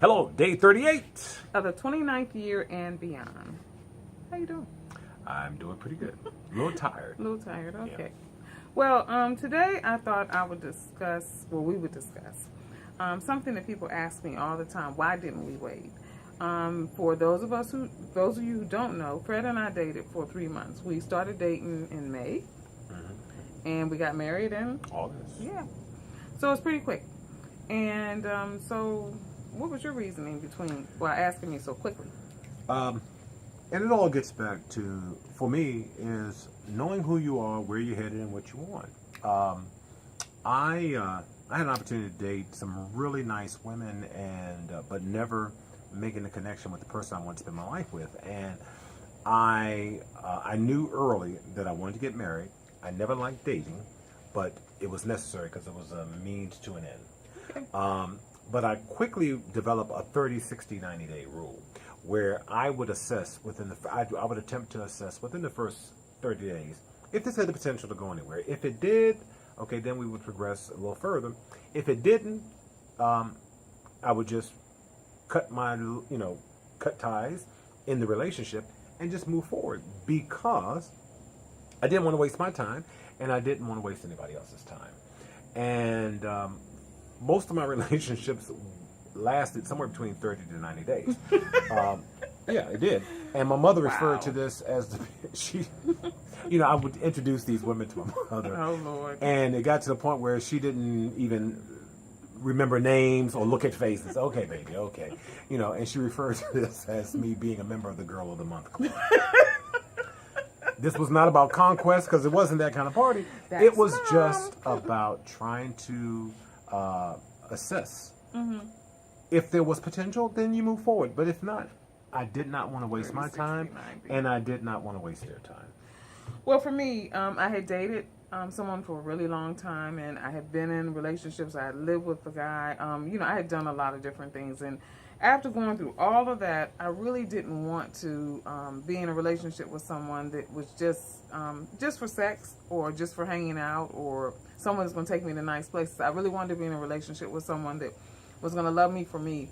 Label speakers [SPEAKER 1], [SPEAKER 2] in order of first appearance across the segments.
[SPEAKER 1] Hello, day 38.
[SPEAKER 2] Of the 29th year and beyond. How you doing?
[SPEAKER 1] I'm doing pretty good. A little tired.
[SPEAKER 2] A little tired, okay.
[SPEAKER 1] Yeah.
[SPEAKER 2] Well, today I thought we would discuss, something that people ask me all the time. Why didn't we wait? For those of you who don't know, Fred and I dated for 3 months. We started dating in May, and we got married in
[SPEAKER 1] August.
[SPEAKER 2] Yeah. So it's pretty quick. And so what was your reasoning asking me so quickly?
[SPEAKER 1] And it all gets back to, for me, is knowing who you are, where you're headed, and what you want. I had an opportunity to date some really nice women, but never making the connection with the person I want to spend my life with. And I knew early that I wanted to get married. I never liked dating, but it was necessary because it was a means to an end.
[SPEAKER 2] Okay.
[SPEAKER 1] But I quickly developed a 30, 60, 90-day rule where I would assess I would attempt to assess within the first 30 days if this had the potential to go anywhere. If it did, okay, then we would progress a little further. If it didn't, I would just cut ties in the relationship and just move forward, because I didn't want to waste my time and I didn't want to waste anybody else's time. And most of my relationships lasted somewhere between 30 to 90 days. Yeah, it did. And my mother referred to this as I would introduce these women to my mother.
[SPEAKER 2] Oh, Lord.
[SPEAKER 1] And it got to the point where she didn't even remember names or look at faces. Okay, baby, okay. And she referred to this as me being a member of the Girl of the Month Club. This was not about conquest, because it wasn't that kind of party. It was just about trying to assess. If there was potential, then you move forward. But if not, I did not want to waste my time, and I did not want to waste their time.
[SPEAKER 2] Well, for me, I had dated someone for a really long time, and I had been in relationships. I had lived with the guy. I had done a lot of different things, and after going through all of that, I really didn't want to be in a relationship with someone that was just for sex, or just for hanging out, or someone that's going to take me to nice places. I really wanted to be in a relationship with someone that was going to love me for me.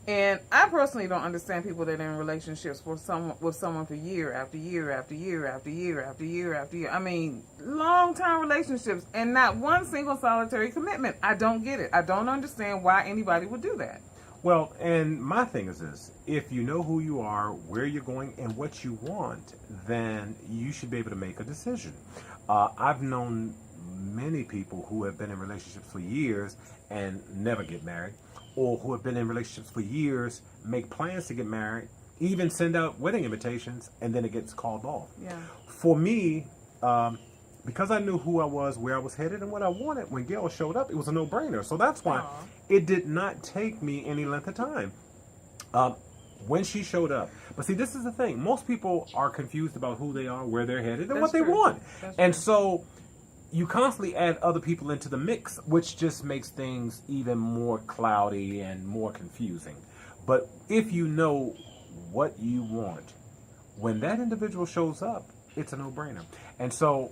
[SPEAKER 2] And I personally don't understand people that are in relationships with someone for year after year after year after year after year after year. I mean, long-time relationships and not one single solitary commitment. I don't get it. I don't understand why anybody would do that.
[SPEAKER 1] Well, and my thing is this: if you know who you are, where you're going, and what you want, then you should be able to make a decision. I've known many people who have been in relationships for years and never get married, or who have been in relationships for years, make plans to get married, even send out wedding invitations, and then it gets called off.
[SPEAKER 2] Yeah.
[SPEAKER 1] For me, because I knew who I was, where I was headed, and what I wanted, when Gail showed up, it was a no-brainer. So that's why it did not take me any length of time when she showed up. But see, this is the thing. Most people are confused about who they are, where they're headed, and what they want. And so you constantly add other people into the mix, which just makes things even more cloudy and more confusing. But if you know what you want, when that individual shows up, it's a no-brainer. And so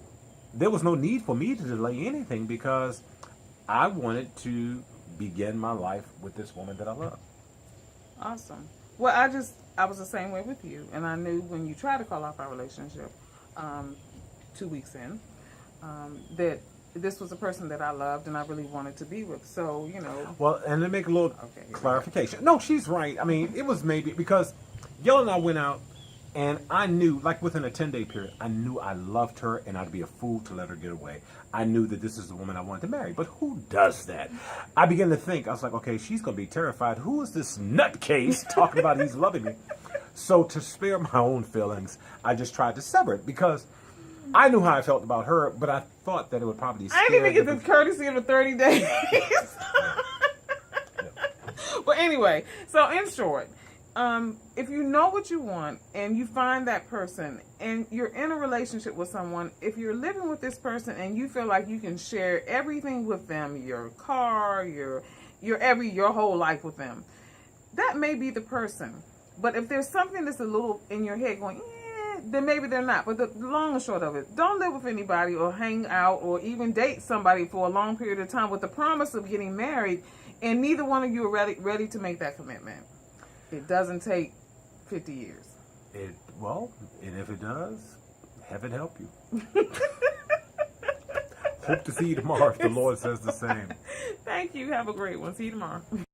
[SPEAKER 1] there was no need for me to delay anything, because I wanted to begin my life with this woman that I love.
[SPEAKER 2] Awesome. Well, I was the same way with you, and I knew when you tried to call off our relationship 2 weeks in, that this was a person that I loved and I really wanted to be with. So,
[SPEAKER 1] Well, and to make a little clarification. No, she's right. I mean, it was maybe because Gail and I went out, and I knew, like within a 10-day period, I knew I loved her and I'd be a fool to let her get away. I knew that this is the woman I wanted to marry. But who does that? I began to think, I was like, okay, she's going to be terrified. Who is this nutcase talking about he's loving me? So to spare my own feelings, I just tried to sever it, because I knew how I felt about her, but I thought that it would probably scare.
[SPEAKER 2] I didn't even get the courtesy of the 30 days. But anyway, so in short, if you know what you want and you find that person and you're in a relationship with someone, if you're living with this person and you feel like you can share everything with them, your car, your whole life with them, that may be the person. But if there's something that's a little in your head going, then maybe they're not. But the long and short of it, don't live with anybody or hang out or even date somebody for a long period of time with the promise of getting married and neither one of you are ready to make that commitment. It doesn't take 50 years.
[SPEAKER 1] And if it does, heaven help you. Hope to see you tomorrow if the Lord says the same.
[SPEAKER 2] Thank you. Have a great one. See you tomorrow.